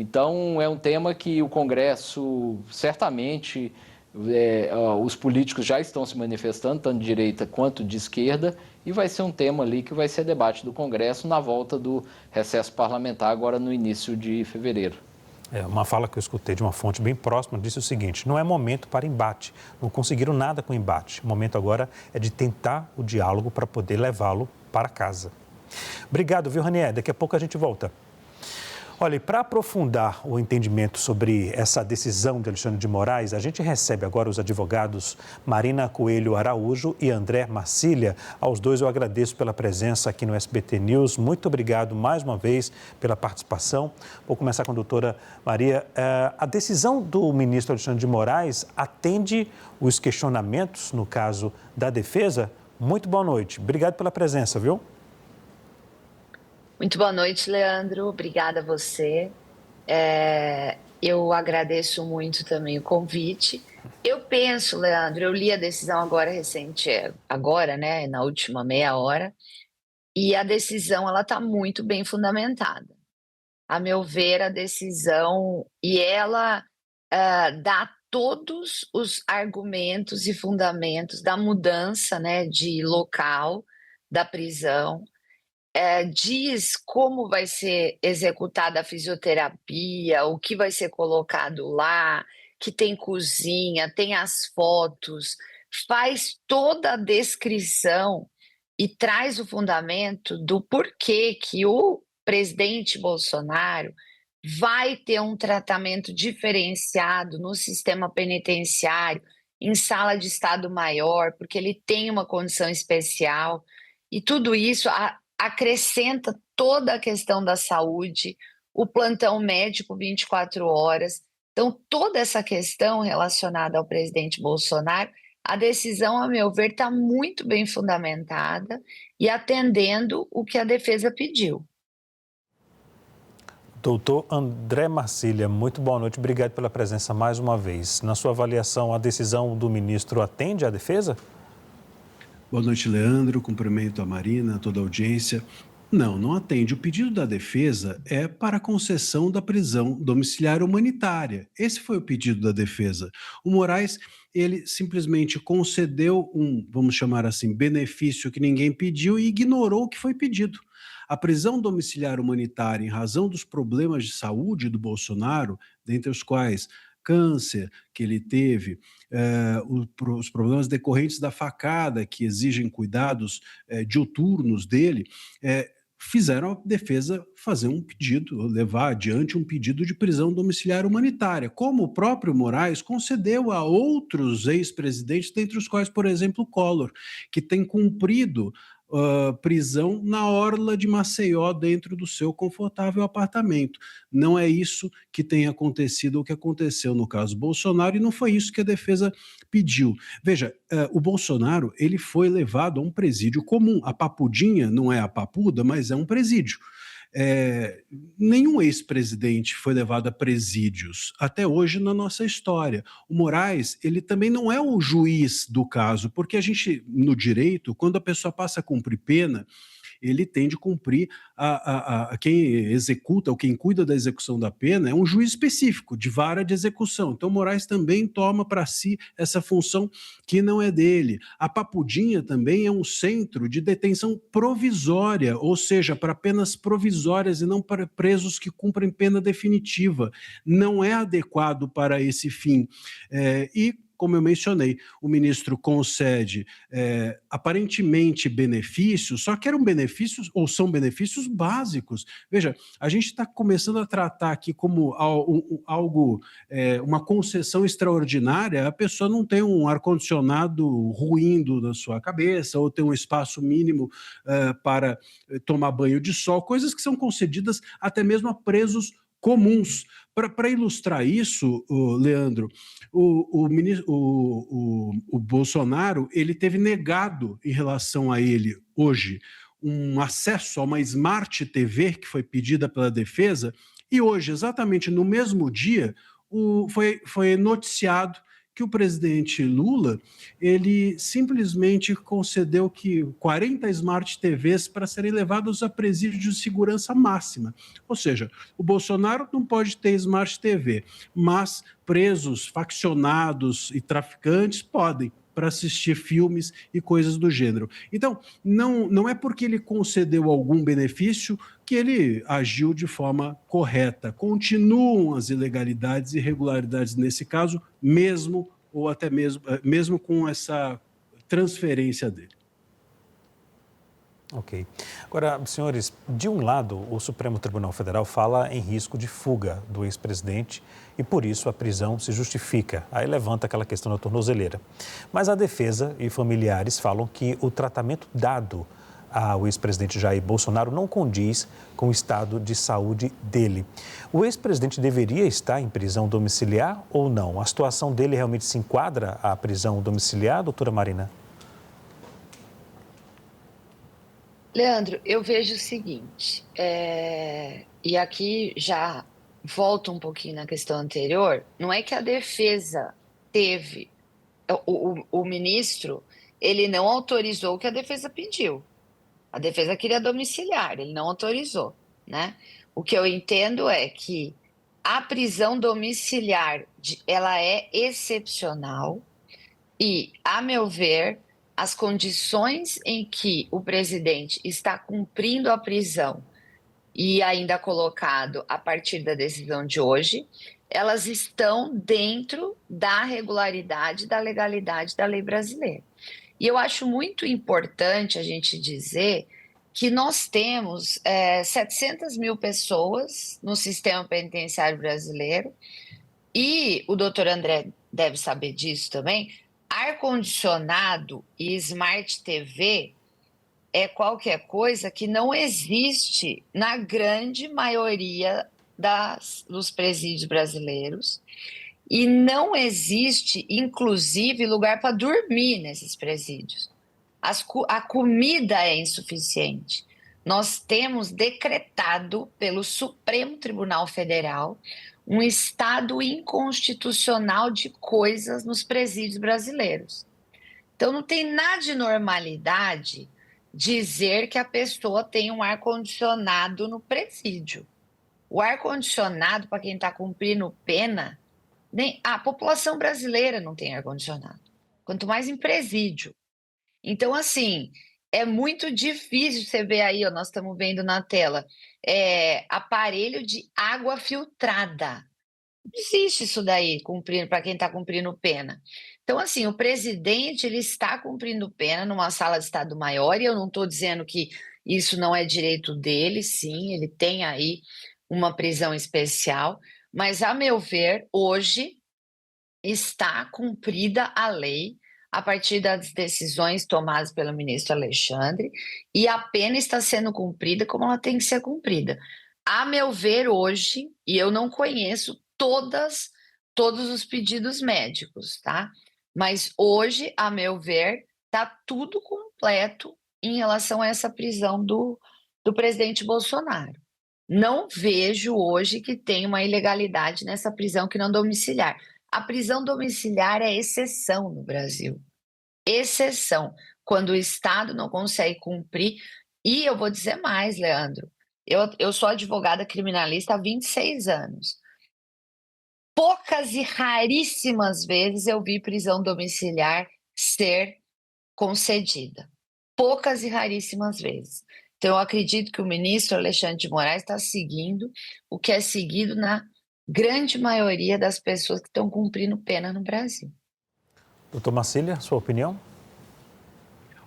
Então, é um tema que o Congresso, certamente, os políticos já estão se manifestando, tanto de direita quanto de esquerda, e vai ser um tema ali que vai ser debate do Congresso na volta do recesso parlamentar, agora no início de fevereiro. Uma fala que eu escutei de uma fonte bem próxima disse o seguinte: não é momento para embate, não conseguiram nada com embate. O momento agora é de tentar o diálogo para poder levá-lo para casa. Obrigado, viu, Ranier? Daqui a pouco a gente volta. Olha, e para aprofundar o entendimento sobre essa decisão de Alexandre de Moraes, a gente recebe agora os advogados Marina Coelho Araújo e André Marcília. Aos dois eu agradeço pela presença aqui no SBT News. Muito obrigado mais uma vez pela participação. Vou começar com a doutora Maria. A decisão do ministro Alexandre de Moraes atende os questionamentos no caso da defesa? Muito boa noite. Obrigado pela presença, viu? Muito boa noite, Leandro. Obrigada a você. Eu agradeço muito também o convite. Eu penso, Leandro, eu li a decisão agora recente, né, na última meia hora, e a decisão ela está muito bem fundamentada. A meu ver, a decisão, e ela dá todos os argumentos e fundamentos da mudança, né, de local da prisão. Diz como vai ser executada a fisioterapia, o que vai ser colocado lá, que tem cozinha, tem as fotos, faz toda a descrição e traz o fundamento do porquê que o presidente Bolsonaro vai ter um tratamento diferenciado no sistema penitenciário, em sala de estado maior, porque ele tem uma condição especial, e tudo isso acrescenta toda a questão da saúde, o plantão médico 24 horas. Então, toda essa questão relacionada ao presidente Bolsonaro, a decisão, a meu ver, está muito bem fundamentada e atendendo o que a defesa pediu. Doutor André Marcília, muito boa noite. Obrigado pela presença mais uma vez. Na sua avaliação, a decisão do ministro atende à defesa? Boa noite, Leandro. Cumprimento a Marina, a toda a audiência. Não atende. O pedido da defesa é para a concessão da prisão domiciliar humanitária. Esse foi o pedido da defesa. O Moraes, ele simplesmente concedeu vamos chamar assim, benefício que ninguém pediu e ignorou o que foi pedido. A prisão domiciliar humanitária, em razão dos problemas de saúde do Bolsonaro, dentre os quais câncer que ele teve, os problemas decorrentes da facada, que exigem cuidados diuturnos dele, fizeram a defesa fazer um pedido, levar adiante um pedido de prisão domiciliar humanitária, como o próprio Moraes concedeu a outros ex-presidentes, dentre os quais, por exemplo, Collor, que tem cumprido prisão na orla de Maceió, dentro do seu confortável apartamento. Não é isso que tem acontecido, o que aconteceu no caso Bolsonaro, e não foi isso que a defesa pediu. Veja, o Bolsonaro, ele foi levado a um presídio comum. A Papudinha não é a Papuda, mas é um presídio. Nenhum ex-presidente foi levado a presídios até hoje na nossa história. O Moraes, ele também não é o juiz do caso, porque a gente, no direito, quando a pessoa passa a cumprir pena, ele tem de cumprir quem executa ou quem cuida da execução da pena é um juiz específico, de vara de execução. Então, Moraes também toma para si essa função que não é dele. A Papudinha também é um centro de detenção provisória, ou seja, para penas provisórias e não para presos que cumprem pena definitiva. Não é adequado para esse fim. Como eu mencionei, o ministro concede aparentemente benefícios, só que eram benefícios, ou são benefícios básicos. Veja, a gente está começando a tratar aqui como algo, uma concessão extraordinária. A pessoa não tem um ar-condicionado ruindo na sua cabeça, ou tem um espaço mínimo para tomar banho de sol, coisas que são concedidas até mesmo a presos comuns. Para ilustrar isso, Leandro, o Bolsonaro, ele teve negado em relação a ele hoje um acesso a uma Smart TV que foi pedida pela defesa, e hoje, exatamente no mesmo dia, foi noticiado que o presidente Lula, ele simplesmente concedeu que 40 Smart TVs para serem levados a presídios de segurança máxima. Ou seja, o Bolsonaro não pode ter Smart TV, mas presos, faccionados e traficantes podem, para assistir filmes e coisas do gênero. Então, não é porque ele concedeu algum benefício que ele agiu de forma correta. Continuam as ilegalidades e irregularidades nesse caso, mesmo ou até mesmo com essa transferência dele. Ok. Agora, senhores, de um lado, o Supremo Tribunal Federal fala em risco de fuga do ex-presidente e, por isso, a prisão se justifica. Aí levanta aquela questão da tornozeleira. Mas a defesa e familiares falam que o tratamento dado ao ex-presidente Jair Bolsonaro não condiz com o estado de saúde dele. O ex-presidente deveria estar em prisão domiciliar ou não? A situação dele realmente se enquadra à prisão domiciliar, doutora Marina? Leandro, eu vejo o seguinte, e aqui já volto um pouquinho na questão anterior, não é que a defesa teve, o ministro, ele não autorizou o que a defesa pediu. A defesa queria domiciliar, ele não autorizou, né? O que eu entendo é que a prisão domiciliar, ela é excepcional e, a meu ver, as condições em que o presidente está cumprindo a prisão e ainda colocado a partir da decisão de hoje, elas estão dentro da regularidade, da legalidade da lei brasileira. E eu acho muito importante a gente dizer que nós temos 700 mil pessoas no sistema penitenciário brasileiro e o doutor André deve saber disso também. Ar-condicionado e Smart TV é qualquer coisa que não existe na grande maioria dos presídios brasileiros e não existe, inclusive, lugar para dormir nesses presídios. A comida é insuficiente. Nós temos decretado pelo Supremo Tribunal Federal um estado inconstitucional de coisas nos presídios brasileiros. Então, não tem nada de normalidade dizer que a pessoa tem um ar-condicionado no presídio. O ar-condicionado, para quem está cumprindo pena, nem a população brasileira não tem ar-condicionado, quanto mais em presídio. Então, assim, é muito difícil você ver aí, ó, nós estamos vendo na tela, aparelho de água filtrada. Não existe isso daí, para quem está cumprindo pena. Então, assim, o presidente ele está cumprindo pena numa sala de Estado maior, e eu não estou dizendo que isso não é direito dele, sim, ele tem aí uma prisão especial, mas, a meu ver, hoje está cumprida a lei a partir das decisões tomadas pelo ministro Alexandre, e a pena está sendo cumprida como ela tem que ser cumprida. A meu ver, hoje, e eu não conheço todos os pedidos médicos, tá? Mas hoje, a meu ver, está tudo completo em relação a essa prisão do presidente Bolsonaro. Não vejo hoje que tem uma ilegalidade nessa prisão que não domiciliar. A prisão domiciliar é exceção no Brasil. Exceção. Quando o Estado não consegue cumprir. E eu vou dizer mais, Leandro. Eu sou advogada criminalista há 26 anos. Poucas e raríssimas vezes eu vi prisão domiciliar ser concedida. Poucas e raríssimas vezes. Então, eu acredito que o ministro Alexandre de Moraes está seguindo o que é seguido na grande maioria das pessoas que estão cumprindo pena no Brasil. Doutor Marcília, sua opinião?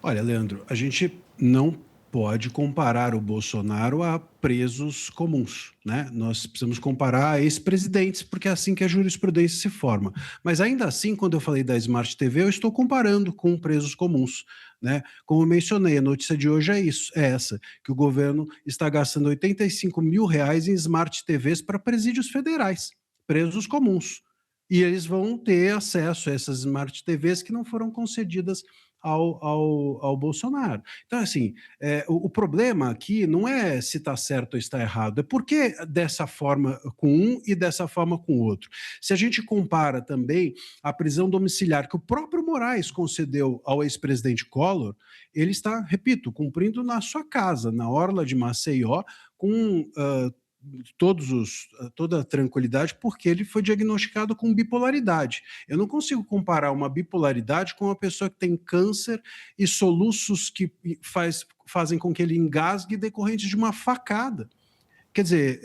Olha, Leandro, a gente não pode comparar o Bolsonaro a presos comuns, né? Nós precisamos comparar a ex-presidentes, porque é assim que a jurisprudência se forma. Mas ainda assim, quando eu falei da Smart TV, eu estou comparando com presos comuns, né? Como eu mencionei, a notícia de hoje é essa, que o governo está gastando R$85 mil em Smart TVs para presídios federais, presos comuns. E eles vão ter acesso a essas Smart TVs que não foram concedidas ao Bolsonaro. Então, assim, o problema aqui não é se está certo ou está errado, é por que dessa forma com um e dessa forma com o outro. Se a gente compara também a prisão domiciliar que o próprio Moraes concedeu ao ex-presidente Collor, ele está, repito, cumprindo na sua casa, na orla de Maceió, com toda a tranquilidade, porque ele foi diagnosticado com bipolaridade. Eu não consigo comparar uma bipolaridade com uma pessoa que tem câncer e soluços que fazem com que ele engasgue decorrentes de uma facada. Quer dizer,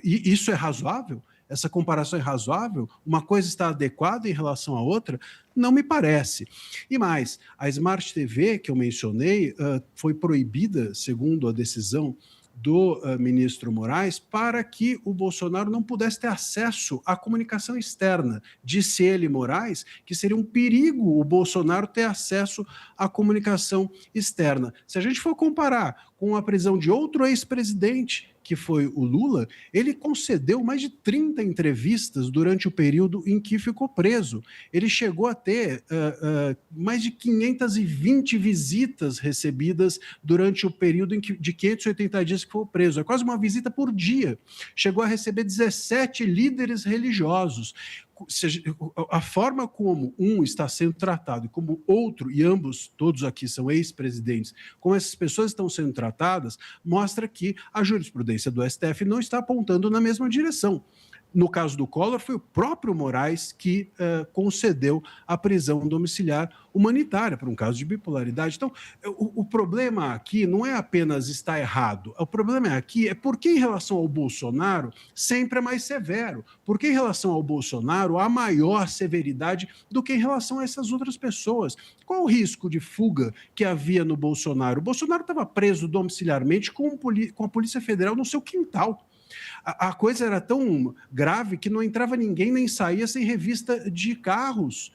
isso é razoável? Essa comparação é razoável? Uma coisa está adequada em relação à outra? Não me parece. E mais, a Smart TV, que eu mencionei, foi proibida, segundo a decisão do ministro Moraes, para que o Bolsonaro não pudesse ter acesso à comunicação externa. Disse ele, Moraes, que seria um perigo o Bolsonaro ter acesso à comunicação externa. Se a gente for comparar com a prisão de outro ex-presidente, que foi o Lula, ele concedeu mais de 30 entrevistas durante o período em que ficou preso. Ele chegou a ter mais de 520 visitas recebidas durante o período de 580 dias que foi preso. É quase uma visita por dia. Chegou a receber 17 líderes religiosos. A forma como um está sendo tratado e como outro, e ambos, todos aqui são ex-presidentes, como essas pessoas estão sendo tratadas, mostra que a jurisprudência do STF não está apontando na mesma direção. No caso do Collor, foi o próprio Moraes que concedeu a prisão domiciliar humanitária para um caso de bipolaridade. Então, o problema aqui não é apenas estar errado. O problema aqui é porque, em relação ao Bolsonaro, sempre é mais severo. Porque, em relação ao Bolsonaro, há maior severidade do que em relação a essas outras pessoas. Qual o risco de fuga que havia no Bolsonaro? O Bolsonaro estava preso domiciliarmente com a Polícia Federal no seu quintal. A coisa era tão grave que não entrava ninguém nem saía sem revista de carros.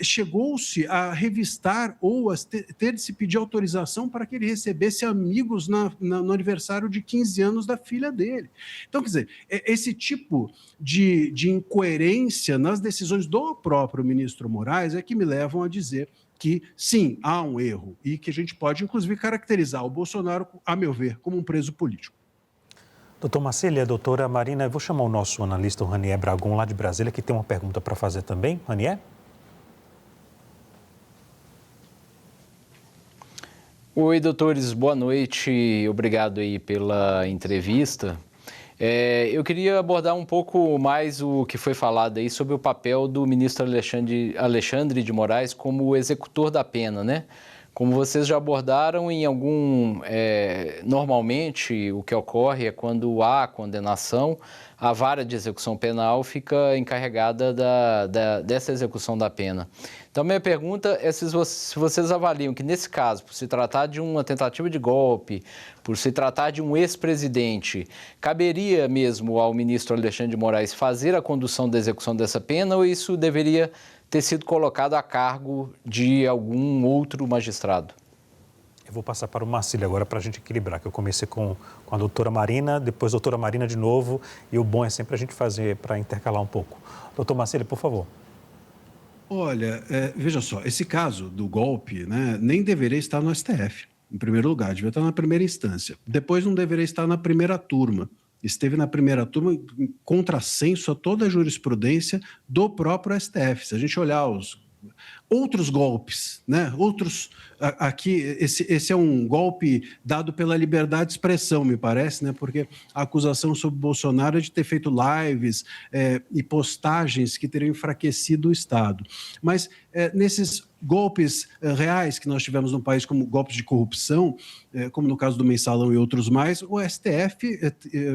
Chegou-se a revistar ou a ter de se pedir autorização para que ele recebesse amigos no aniversário de 15 anos da filha dele. Então, quer dizer, esse tipo de incoerência nas decisões do próprio ministro Moraes é que me levam a dizer que, sim, há um erro e que a gente pode, inclusive, caracterizar o Bolsonaro, a meu ver, como um preso político. Doutor Marcelo e a doutora Marina, eu vou chamar o nosso analista, o Ranier Bragon, lá de Brasília, que tem uma pergunta para fazer também. Ranier? Oi, doutores, boa noite. Obrigado aí pela entrevista. Eu queria abordar um pouco mais o que foi falado aí sobre o papel do ministro Alexandre de Moraes como executor da pena, né? Como vocês já abordaram, normalmente o que ocorre é quando há condenação, a vara de execução penal fica encarregada dessa execução da pena. Então, minha pergunta é se vocês avaliam que, nesse caso, por se tratar de uma tentativa de golpe, por se tratar de um ex-presidente, caberia mesmo ao ministro Alexandre de Moraes fazer a condução da execução dessa pena ou isso deveria ter sido colocado a cargo de algum outro magistrado? Eu vou passar para o Marcelo agora para a gente equilibrar, que eu comecei com a doutora Marina, depois a doutora Marina de novo, e o bom é sempre a gente fazer para intercalar um pouco. Doutor Marcelo, por favor. Olha, veja só, esse caso do golpe, né, nem deveria estar no STF, em primeiro lugar, devia estar na primeira instância. Depois não deveria estar na primeira turma. Esteve na primeira turma em contrassenso a toda a jurisprudência do próprio STF. Se a gente olhar os outros golpes, né? Aqui, esse é um golpe dado pela liberdade de expressão, me parece, né? Porque a acusação sobre Bolsonaro é de ter feito lives e postagens que teriam enfraquecido o Estado. Mas nesses golpes reais que nós tivemos no país, como golpes de corrupção, como no caso do Mensalão e outros mais, o STF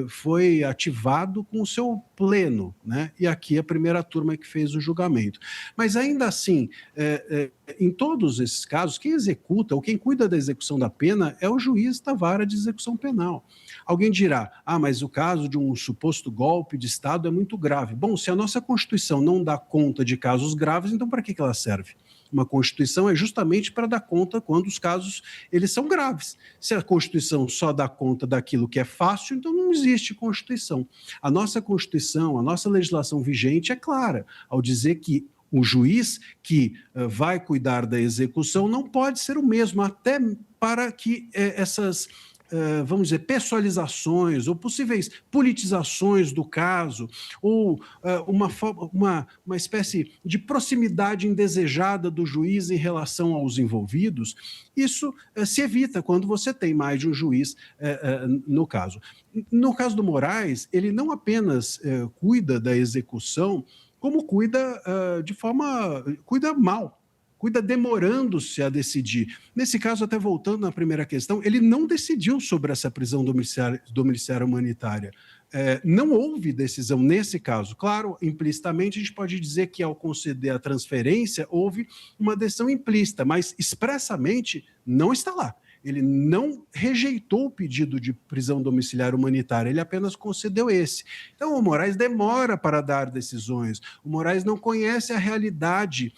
foi ativado com o seu pleno, né? E aqui a primeira turma que fez o julgamento. Mas ainda assim, em todos esses casos, quem executa ou quem cuida da execução da pena é o juiz da vara de execução penal. Alguém dirá, mas o caso de um suposto golpe de Estado é muito grave. Bom, se a nossa Constituição não dá conta de casos graves, então para que ela serve? Uma Constituição é justamente para dar conta quando os casos eles são graves. Se a Constituição só dá conta daquilo que é fácil, então não existe Constituição. A nossa Constituição, a nossa legislação vigente é clara ao dizer que O juiz que vai cuidar da execução não pode ser o mesmo, até para que essas, vamos dizer, pessoalizações ou possíveis politizações do caso, ou uma espécie de proximidade indesejada do juiz em relação aos envolvidos, isso se evita quando você tem mais de um juiz no caso. No caso do Moraes, ele não apenas cuida da execução, como cuida cuida mal, cuida demorando-se a decidir. Nesse caso, até voltando na primeira questão, ele não decidiu sobre essa prisão domiciliar humanitária. Não houve decisão nesse caso. Claro, implicitamente, a gente pode dizer que ao conceder a transferência, houve uma decisão implícita, mas expressamente não está lá. Ele não rejeitou o pedido de prisão domiciliar humanitária, ele apenas concedeu esse. Então, o Moraes demora para dar decisões, o Moraes não conhece a realidade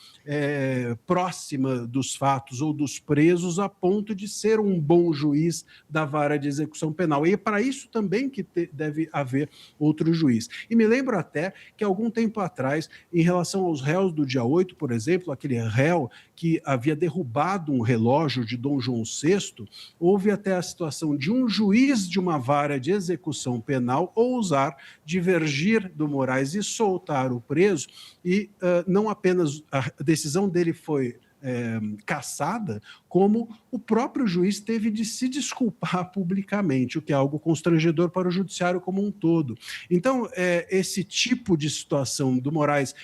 próxima dos fatos ou dos presos a ponto de ser um bom juiz da vara de execução penal. E é para isso também que deve haver outro juiz. E me lembro até que, algum tempo atrás, em relação aos réus do dia 8, por exemplo, aquele réu que havia derrubado um relógio de Dom João VI, houve até a situação de um juiz de uma vara de execução penal ousar divergir do Moraes e soltar o preso, e não apenas a decisão dele foi cassada, como o próprio juiz teve de se desculpar publicamente, o que é algo constrangedor para o judiciário como um todo. Então, esse tipo de situação do Moraes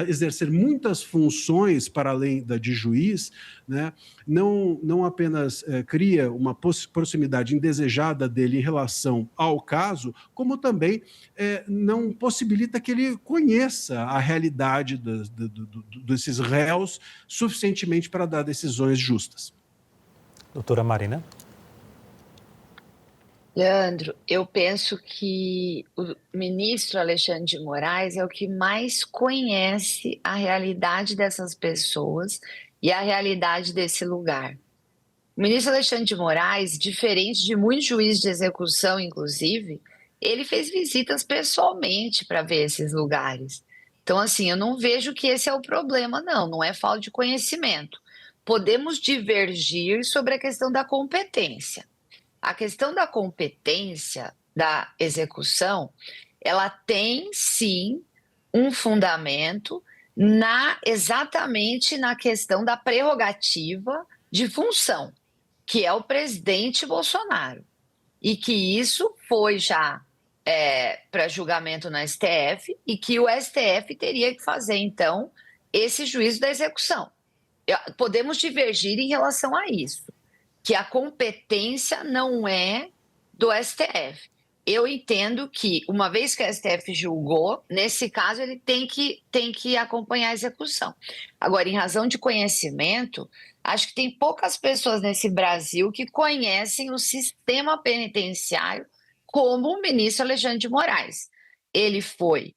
exercer muitas funções para além da de juiz, né, não apenas cria uma proximidade indesejada dele em relação ao caso, como também não possibilita que ele conheça a realidade desses réus suficientemente para dar decisões justas. Doutora Marina? Leandro, eu penso que o ministro Alexandre de Moraes é o que mais conhece a realidade dessas pessoas e a realidade desse lugar. O ministro Alexandre de Moraes, diferente de muitos juízes de execução, inclusive, ele fez visitas pessoalmente para ver esses lugares. Então, assim, eu não vejo que esse é o problema, não é falta de conhecimento. Podemos divergir sobre a questão da competência. A questão da competência da execução, ela tem, sim, um fundamento exatamente na questão da prerrogativa de função, que é o presidente Bolsonaro. E que isso foi já para julgamento no STF e que o STF teria que fazer, então, esse juízo da execução. Podemos divergir em relação a isso, que a competência não é do STF. Eu entendo que, uma vez que o STF julgou, nesse caso ele tem que acompanhar a execução. Agora, em razão de conhecimento, acho que tem poucas pessoas nesse Brasil que conhecem o sistema penitenciário como o ministro Alexandre de Moraes. Ele foi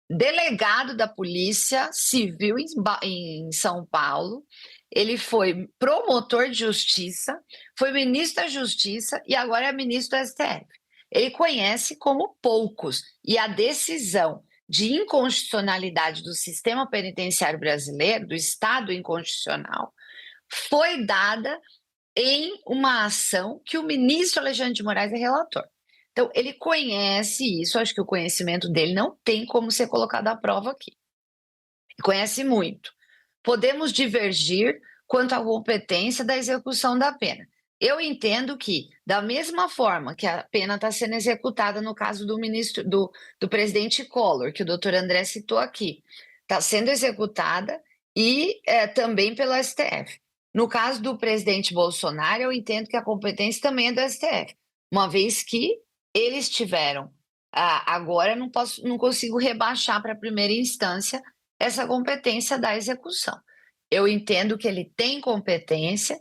delegado da Polícia Civil em São Paulo, ele foi promotor de justiça, foi ministro da Justiça e agora é ministro do STF. Ele conhece como poucos, e a decisão de inconstitucionalidade do sistema penitenciário brasileiro, do Estado inconstitucional, foi dada em uma ação que o ministro Alexandre de Moraes é relator. Então, ele conhece isso, acho que o conhecimento dele não tem como ser colocado à prova aqui. Ele conhece muito. Podemos divergir quanto à competência da execução da pena. Eu entendo que, da mesma forma que a pena está sendo executada no caso do presidente Collor, que o doutor André citou aqui, está sendo executada e também pelo STF. No caso do presidente Bolsonaro, eu entendo que a competência também é do STF, uma vez que eles tiveram. Agora não consigo rebaixar para a primeira instância essa competência da execução. Eu entendo que ele tem competência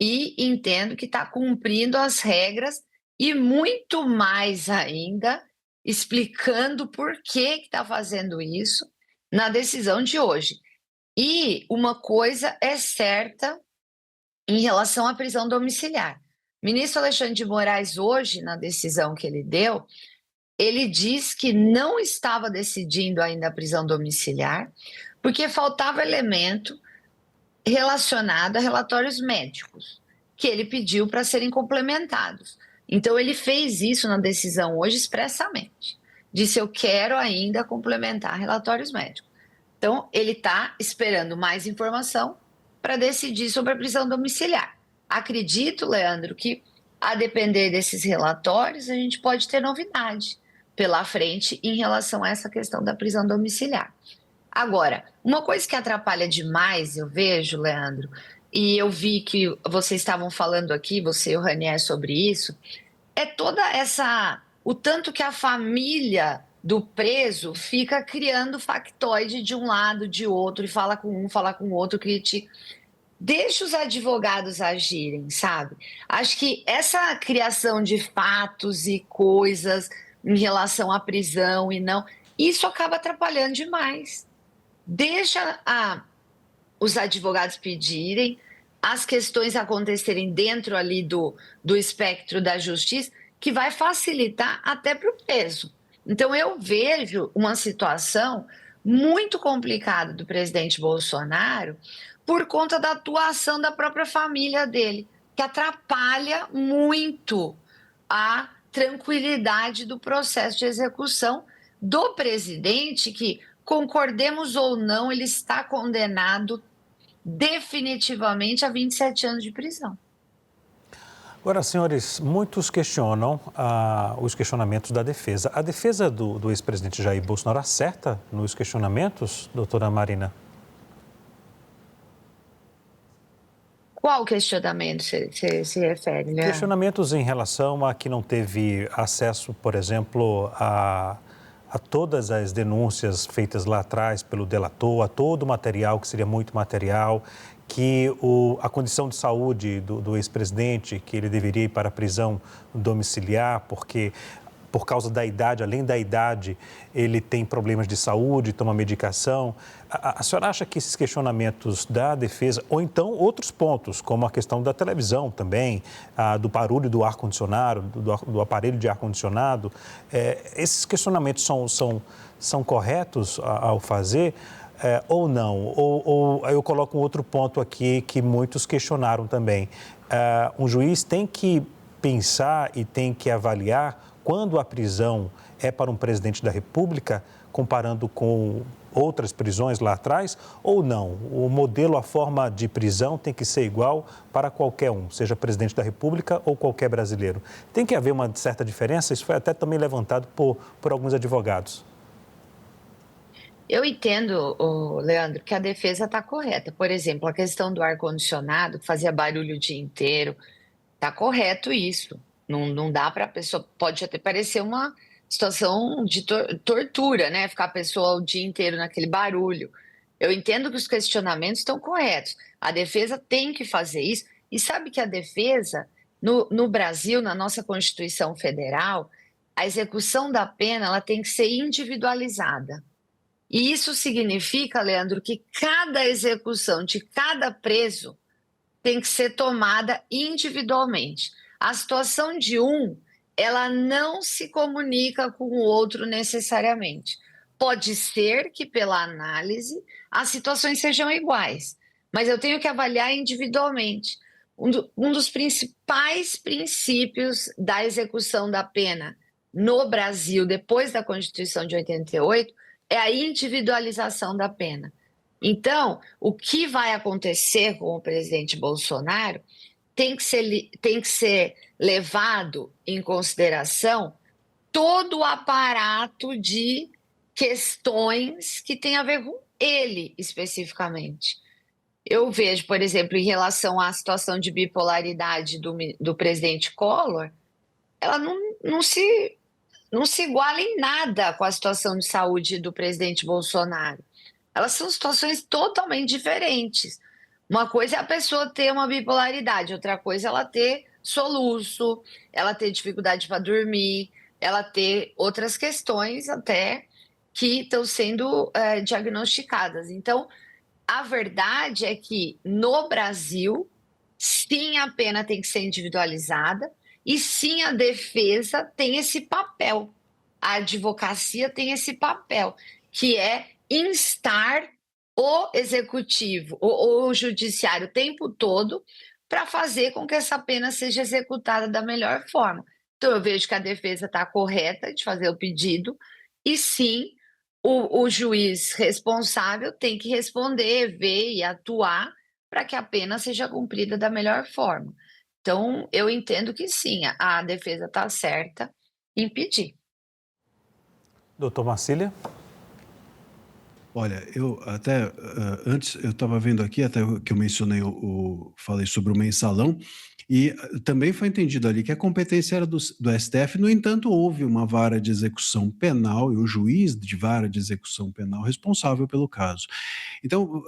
e entendo que está cumprindo as regras e muito mais ainda explicando por que está fazendo isso na decisão de hoje. E uma coisa é certa em relação à prisão domiciliar. O ministro Alexandre de Moraes, hoje, na decisão que ele deu, ele diz que não estava decidindo ainda a prisão domiciliar, porque faltava elemento relacionado a relatórios médicos, que ele pediu para serem complementados. Então, ele fez isso na decisão hoje expressamente. Disse, eu quero ainda complementar relatórios médicos. Então, ele está esperando mais informação para decidir sobre a prisão domiciliar. Acredito, Leandro, que a depender desses relatórios, a gente pode ter novidade pela frente em relação a essa questão da prisão domiciliar. Agora, uma coisa que atrapalha demais, eu vejo, Leandro, e eu vi que vocês estavam falando aqui, você e o Ranier, sobre isso, é toda essa... o tanto que a família do preso fica criando factoide de um lado, de outro, e fala com um, fala com o outro, critica. Deixa os advogados agirem, sabe? Acho que essa criação de fatos e coisas em relação à prisão e não, isso acaba atrapalhando demais. Deixa os advogados pedirem, as questões acontecerem dentro ali do espectro da justiça, que vai facilitar até para o preso. Então, eu vejo uma situação muito complicada do presidente Bolsonaro por conta da atuação da própria família dele, que atrapalha muito a tranquilidade do processo de execução do presidente, que, concordemos ou não, ele está condenado definitivamente a 27 anos de prisão. Agora, senhores, muitos questionam os questionamentos da defesa. A defesa do ex-presidente Jair Bolsonaro acerta nos questionamentos, doutora Marina? Qual questionamento você se refere, Leandro? Questionamentos em relação a que não teve acesso, por exemplo, a todas as denúncias feitas lá atrás pelo delator, a todo o material, que seria muito material, que a condição de saúde do ex-presidente, que ele deveria ir para a prisão domiciliar, porque por causa da idade, além da idade, ele tem problemas de saúde, toma medicação. A senhora acha que esses questionamentos da defesa, ou então outros pontos, como a questão da televisão também, do barulho do ar-condicionado, do aparelho de ar-condicionado, esses questionamentos são corretos ao fazer ou não? Ou eu coloco um outro ponto aqui que muitos questionaram também. Um juiz tem que pensar e tem que avaliar quando a prisão é para um presidente da República, comparando com outras prisões lá atrás, ou não? O modelo, a forma de prisão tem que ser igual para qualquer um, seja presidente da República ou qualquer brasileiro. Tem que haver uma certa diferença? Isso foi até também levantado por alguns advogados. Eu entendo, Leandro, que a defesa está correta. Por exemplo, a questão do ar-condicionado, que fazia barulho o dia inteiro, está correto isso. Não dá para a pessoa... Pode até parecer uma situação de tortura, né? Ficar a pessoa o dia inteiro naquele barulho. Eu entendo que os questionamentos estão corretos. A defesa tem que fazer isso. E sabe que a defesa, no Brasil, na nossa Constituição Federal, a execução da pena ela tem que ser individualizada. E isso significa, Leandro, que cada execução de cada preso tem que ser tomada individualmente. A situação de um, ela não se comunica com o outro necessariamente. Pode ser que, pela análise, as situações sejam iguais, mas eu tenho que avaliar individualmente. Um dos principais princípios da execução da pena no Brasil, depois da Constituição de 88, é a individualização da pena. Então, o que vai acontecer com o presidente Bolsonaro tem que ser levado em consideração todo o aparato de questões que tem a ver com ele especificamente. Eu vejo, por exemplo, em relação à situação de bipolaridade do presidente Collor, ela não se iguala em nada com a situação de saúde do presidente Bolsonaro. Elas são situações totalmente diferentes. Uma coisa é a pessoa ter uma bipolaridade, outra coisa é ela ter soluço, ela ter dificuldade para dormir, ela ter outras questões até que estão sendo diagnosticadas. Então, a verdade é que no Brasil, sim, a pena tem que ser individualizada e sim, a defesa tem esse papel a advocacia tem esse papel, que é instar o executivo, o judiciário o tempo todo para fazer com que essa pena seja executada da melhor forma. Então, eu vejo que a defesa está correta de fazer o pedido, e sim, o juiz responsável tem que responder, ver e atuar para que a pena seja cumprida da melhor forma. Então, eu entendo que sim, a defesa está certa em pedir. Doutor Marcília? Olha, eu até antes eu estava vendo aqui, até que eu mencionei, falei sobre o mensalão, e também foi entendido ali que a competência era do STF, no entanto, houve uma vara de execução penal e o juiz de vara de execução penal responsável pelo caso. Então,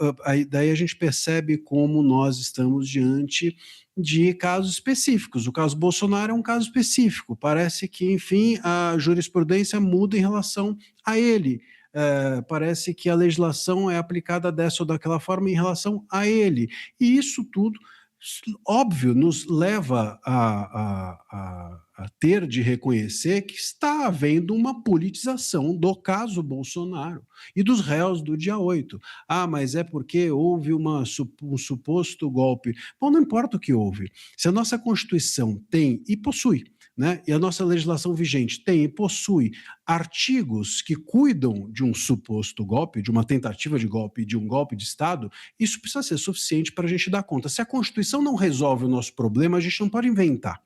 daí a gente percebe como nós estamos diante de casos específicos. O caso Bolsonaro é um caso específico. Parece que, enfim, a jurisprudência muda em relação a ele. Parece que a legislação é aplicada dessa ou daquela forma em relação a ele. E isso tudo, óbvio, nos leva a ter de reconhecer que está havendo uma politização do caso Bolsonaro e dos réus do dia 8. Ah, mas é porque houve um suposto golpe. Bom, não importa o que houve. Se a nossa Constituição tem e possui, né, e a nossa legislação vigente tem e possui artigos que cuidam de um suposto golpe, de uma tentativa de golpe, de um golpe de Estado, isso precisa ser suficiente para a gente dar conta. Se a Constituição não resolve o nosso problema, a gente não pode inventar.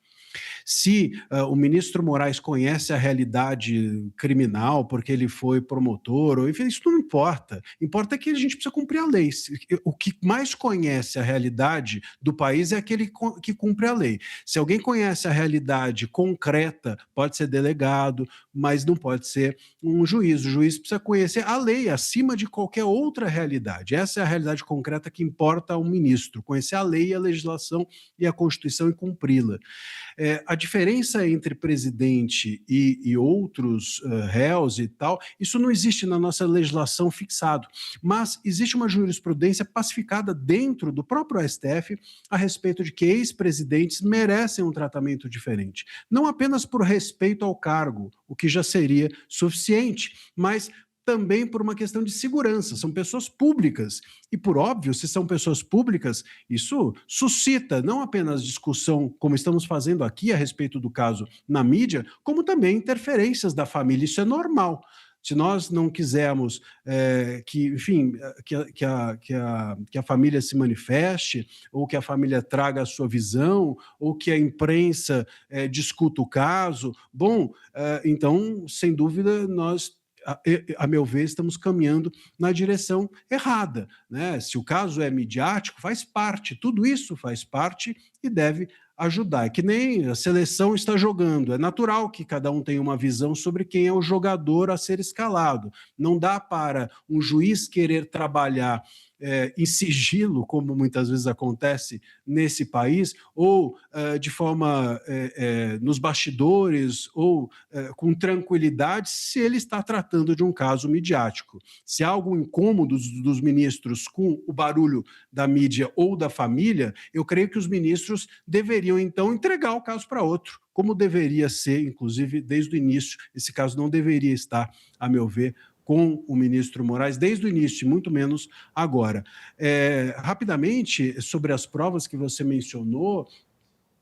Se o ministro Moraes conhece a realidade criminal porque ele foi promotor, ou enfim, isso não importa. Importa que a gente precisa cumprir a lei. O que mais conhece a realidade do país é aquele que cumpre a lei. Se alguém conhece a realidade concreta, pode ser delegado, mas não pode ser um juiz. O juiz precisa conhecer a lei acima de qualquer outra realidade. Essa é a realidade concreta que importa ao ministro, conhecer a lei, a legislação e a Constituição e cumpri-la. A diferença entre presidente e outros réus e tal, isso não existe na nossa legislação fixado, mas existe uma jurisprudência pacificada dentro do próprio STF a respeito de que ex-presidentes merecem um tratamento diferente, não apenas por respeito ao cargo, o que já seria suficiente, mas também por uma questão de segurança, são pessoas públicas, e por óbvio, se são pessoas públicas, isso suscita não apenas discussão, como estamos fazendo aqui a respeito do caso na mídia, como também interferências da família, isso é normal. Se nós não quisermos que, enfim, que a família se manifeste, ou que a família traga a sua visão, ou que a imprensa discuta o caso, bom, então, sem dúvida, nós, a meu ver, estamos caminhando na direção errada, né? Se o caso é midiático, faz parte, tudo isso faz parte e deve ajudar. É que nem a seleção está jogando, é natural que cada um tenha uma visão sobre quem é o jogador a ser escalado. Não dá para um juiz querer trabalhar em sigilo, como muitas vezes acontece nesse país, ou de forma nos bastidores, ou com tranquilidade, se ele está tratando de um caso midiático. Se há algum incômodo dos ministros com o barulho da mídia ou da família, eu creio que os ministros deveriam, então, entregar o caso para outro, como deveria ser, inclusive, desde o início. Esse caso não deveria estar, a meu ver, com o ministro Moraes, desde o início, muito menos agora. Rapidamente, sobre as provas que você mencionou,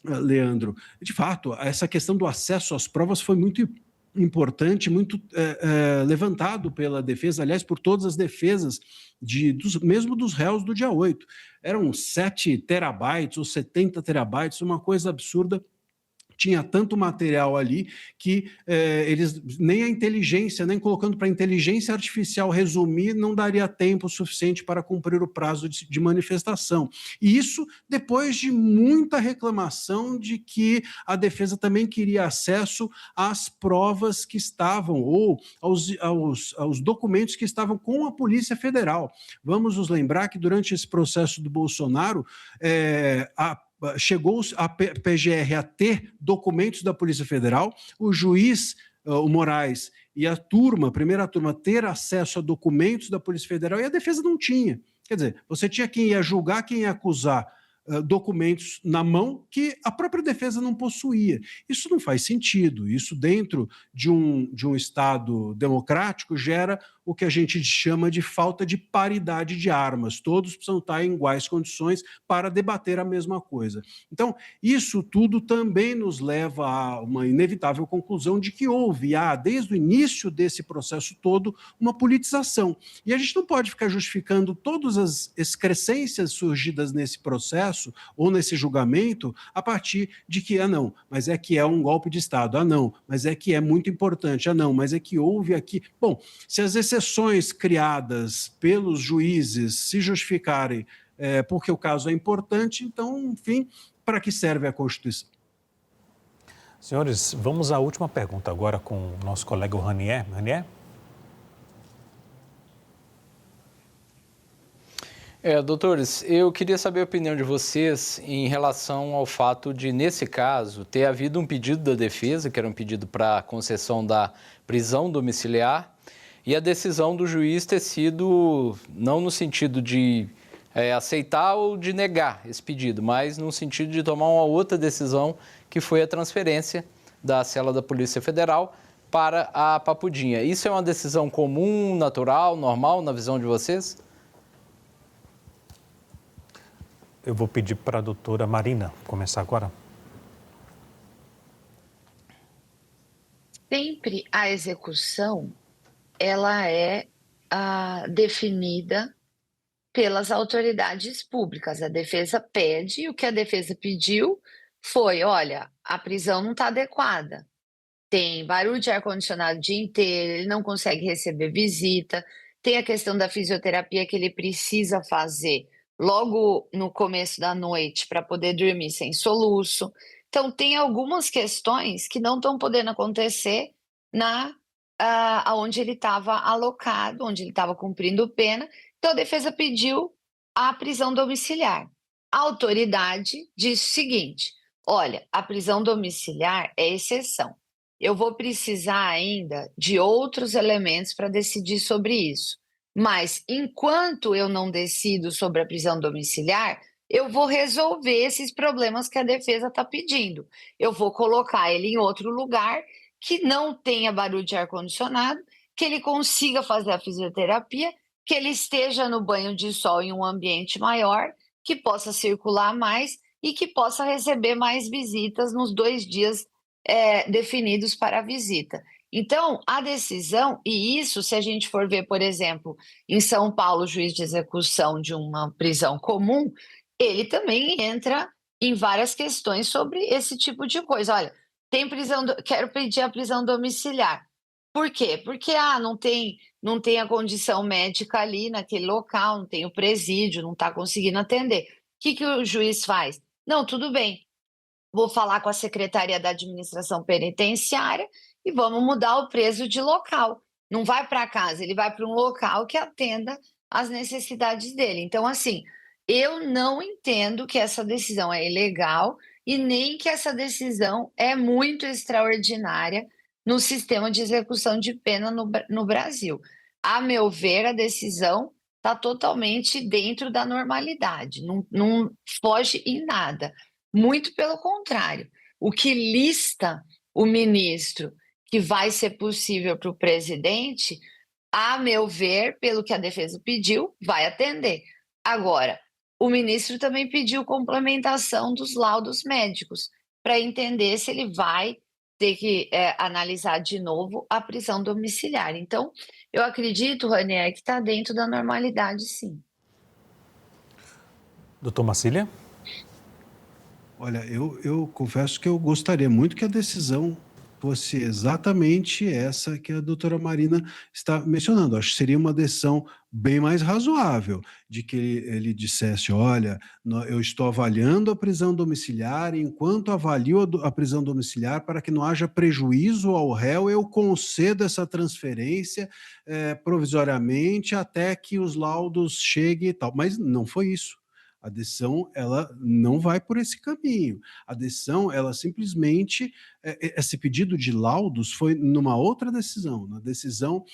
Leandro, de fato, essa questão do acesso às provas foi muito importante, muito levantado pela defesa, aliás, por todas as defesas, mesmo dos réus do dia 8. Eram 7 terabytes ou 70 terabytes, uma coisa absurda. Tinha tanto material ali que eles, nem a inteligência, nem colocando para a inteligência artificial resumir, não daria tempo suficiente para cumprir o prazo de manifestação. E isso depois de muita reclamação de que a defesa também queria acesso às provas que estavam, ou aos documentos que estavam com a Polícia Federal. Vamos nos lembrar que durante esse processo do Bolsonaro, chegou a PGR a ter documentos da Polícia Federal, o juiz, o Moraes, e a primeira turma, ter acesso a documentos da Polícia Federal, e a defesa não tinha. Quer dizer, você tinha quem ia julgar, quem ia acusar documentos na mão que a própria defesa não possuía. Isso não faz sentido. Isso, dentro de um Estado democrático, gera o que a gente chama de falta de paridade de armas. Todos precisam estar em iguais condições para debater a mesma coisa. Então, isso tudo também nos leva a uma inevitável conclusão de que houve, desde o início desse processo todo, uma politização. E a gente não pode ficar justificando todas as excrescências surgidas nesse processo ou nesse julgamento a partir de que, não, mas é que é um golpe de Estado, não, mas é que é muito importante, não, mas é que houve aqui... Bom, se as exceções criadas pelos juízes se justificarem porque o caso é importante, então, enfim, para que serve a Constituição? Senhores, vamos à última pergunta agora com o nosso colega Ranier. Ranier? Doutores, eu queria saber a opinião de vocês em relação ao fato de, nesse caso, ter havido um pedido da defesa, que era um pedido para concessão da prisão domiciliar, e a decisão do juiz ter sido, não no sentido de aceitar ou de negar esse pedido, mas no sentido de tomar uma outra decisão, que foi a transferência da cela da Polícia Federal para a Papudinha. Isso é uma decisão comum, natural, normal, na visão de vocês? Eu vou pedir para a doutora Marina começar agora. Sempre a execução, ela é definida pelas autoridades públicas. A defesa pede, e o que a defesa pediu foi, olha, a prisão não está adequada. Tem barulho de ar-condicionado o dia inteiro, ele não consegue receber visita, tem a questão da fisioterapia que ele precisa fazer logo no começo da noite para poder dormir sem soluço. Então, tem algumas questões que não estão podendo acontecer onde ele estava alocado, onde ele estava cumprindo pena. Então, a defesa pediu a prisão domiciliar. A autoridade disse o seguinte, olha, a prisão domiciliar é exceção. Eu vou precisar ainda de outros elementos para decidir sobre isso. Mas, enquanto eu não decido sobre a prisão domiciliar, eu vou resolver esses problemas que a defesa está pedindo. Eu vou colocar ele em outro lugar que não tenha barulho de ar-condicionado, que ele consiga fazer a fisioterapia, que ele esteja no banho de sol em um ambiente maior, que possa circular mais e que possa receber mais visitas nos 2 dias definidos para a visita. Então, a decisão, e isso, se a gente for ver, por exemplo, em São Paulo, o juiz de execução de uma prisão comum, ele também entra em várias questões sobre esse tipo de coisa. Olha, quero pedir a prisão domiciliar. Por quê? Porque não tem a condição médica ali naquele local, não tem o presídio, não está conseguindo atender. O que o juiz faz? Não, tudo bem, vou falar com a Secretaria da Administração Penitenciária e vamos mudar o preso de local. Não vai para casa, ele vai para um local que atenda às necessidades dele. Então, assim, eu não entendo que essa decisão é ilegal e nem que essa decisão é muito extraordinária no sistema de execução de pena no Brasil. A meu ver, a decisão está totalmente dentro da normalidade, não foge em nada. Muito pelo contrário. O que lista o ministro que vai ser possível para o presidente, a meu ver, pelo que a defesa pediu, vai atender. Agora, o ministro também pediu complementação dos laudos médicos para entender se ele vai ter que analisar de novo a prisão domiciliar. Então, eu acredito, Ranier, que está dentro da normalidade, sim. Doutor Marcília? Olha, eu confesso que eu gostaria muito que a decisão fosse exatamente essa que a doutora Marina está mencionando. Acho que seria uma decisão bem mais razoável, de que ele dissesse, olha, eu estou avaliando a prisão domiciliar, enquanto avalio a prisão domiciliar, para que não haja prejuízo ao réu, eu concedo essa transferência provisoriamente até que os laudos cheguem e tal. Mas não foi isso. A decisão, ela não vai por esse caminho. A decisão, ela simplesmente, esse pedido de laudos foi numa outra decisão. Na decisão,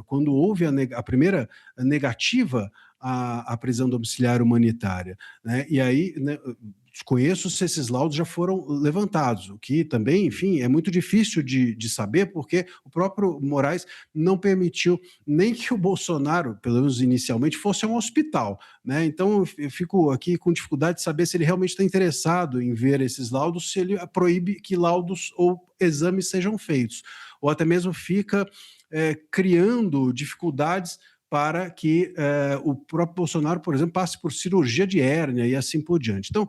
quando houve a primeira negativa a prisão domiciliar humanitária, né? E aí, né, desconheço se esses laudos já foram levantados, o que também, enfim, é muito difícil de saber, porque o próprio Moraes não permitiu nem que o Bolsonaro, pelo menos inicialmente, fosse a um hospital, né? Então, eu fico aqui com dificuldade de saber se ele realmente está interessado em ver esses laudos, se ele proíbe que laudos ou exames sejam feitos, ou até mesmo fica criando dificuldades para que o próprio Bolsonaro, por exemplo, passe por cirurgia de hérnia e assim por diante. Então,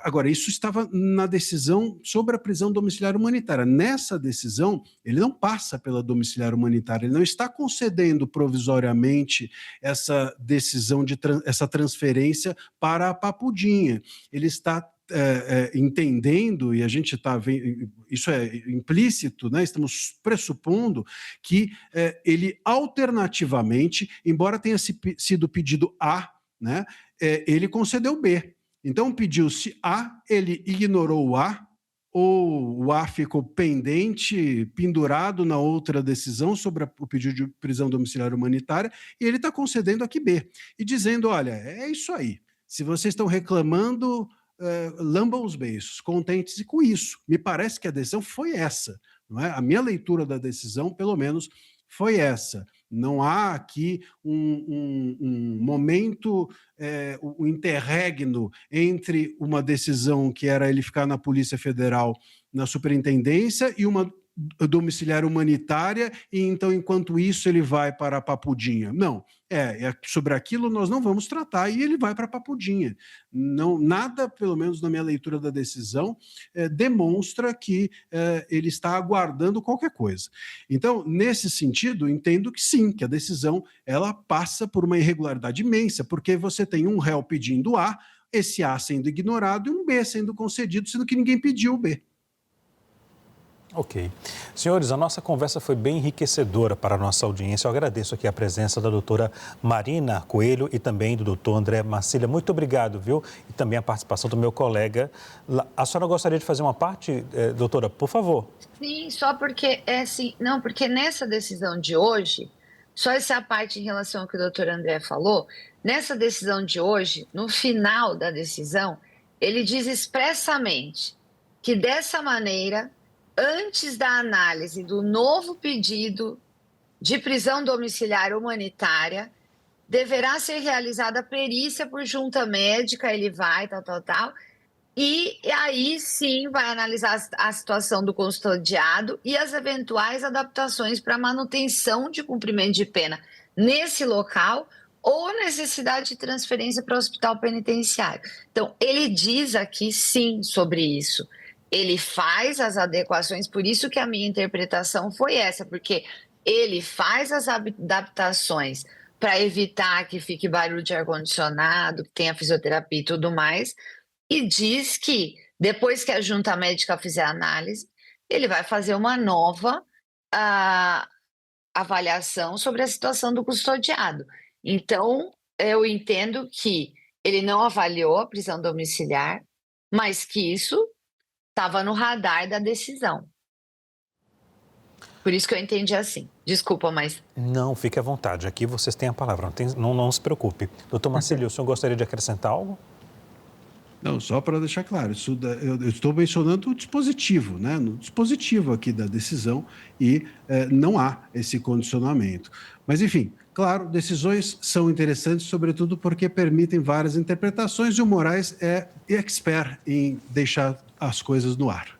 agora, isso estava na decisão sobre a prisão domiciliar humanitária. Nessa decisão, ele não passa pela domiciliar humanitária, ele não está concedendo provisoriamente essa decisão, essa transferência para a Papudinha. Ele está entendendo, e a gente está vendo, isso é implícito, né? Estamos pressupondo que ele alternativamente, embora tenha sido pedido A, né, ele concedeu B. Então pediu-se A, ele ignorou o A, ou o A ficou pendente, pendurado na outra decisão sobre o pedido de prisão domiciliar humanitária, e ele está concedendo aqui B, e dizendo, olha, é isso aí, se vocês estão reclamando, lambam os beiços, contentes com isso. Me parece que a decisão foi essa, não é? A minha leitura da decisão, pelo menos, foi essa. Não há aqui um momento, um interregno entre uma decisão que era ele ficar na Polícia Federal, na superintendência, e uma domiciliar humanitária, e então, enquanto isso, ele vai para a Papudinha. Não, sobre aquilo nós não vamos tratar, e ele vai para a Papudinha. Não, nada, pelo menos na minha leitura da decisão, demonstra que ele está aguardando qualquer coisa. Então, nesse sentido, entendo que sim, que a decisão ela passa por uma irregularidade imensa, porque você tem um réu pedindo A, esse A sendo ignorado e um B sendo concedido, sendo que ninguém pediu o B. Ok. Senhores, a nossa conversa foi bem enriquecedora para a nossa audiência. Eu agradeço aqui a presença da doutora Marina Coelho e também do doutor André Marcília. Muito obrigado, viu? E também a participação do meu colega. A senhora gostaria de fazer uma parte, doutora, por favor? Sim, só porque, não, porque nessa decisão de hoje, só essa parte em relação ao que o doutor André falou, nessa decisão de hoje, no final da decisão, ele diz expressamente que dessa maneira, antes da análise do novo pedido de prisão domiciliar humanitária, deverá ser realizada a perícia por junta médica, ele vai, tal, e aí sim vai analisar a situação do custodiado e as eventuais adaptações para manutenção de cumprimento de pena nesse local ou necessidade de transferência para o hospital penitenciário. Então, ele diz aqui sim sobre isso. Ele faz as adequações, por isso que a minha interpretação foi essa, porque ele faz as adaptações para evitar que fique barulho de ar-condicionado, que tenha fisioterapia e tudo mais, e diz que depois que a junta médica fizer a análise, ele vai fazer uma nova avaliação sobre a situação do custodiado. Então, eu entendo que ele não avaliou a prisão domiciliar, mas que isso estava no radar da decisão. Por isso que eu entendi assim. Desculpa, mas... Não, fique à vontade. Aqui vocês têm a palavra. Não se preocupe. Doutor Marcílio, o senhor gostaria de acrescentar algo? Não, só para deixar claro, eu estou mencionando o dispositivo, né? No dispositivo aqui da decisão, e não há esse condicionamento. Mas, enfim, claro, decisões são interessantes, sobretudo porque permitem várias interpretações, e o Moraes é expert em deixar as coisas no ar.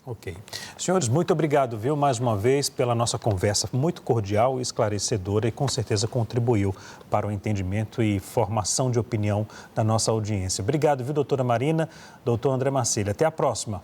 Ok. Senhores, muito obrigado, viu, mais uma vez, pela nossa conversa muito cordial e esclarecedora, e com certeza contribuiu para o entendimento e formação de opinião da nossa audiência. Obrigado, viu, doutora Marina, doutor André Marcília. Até a próxima.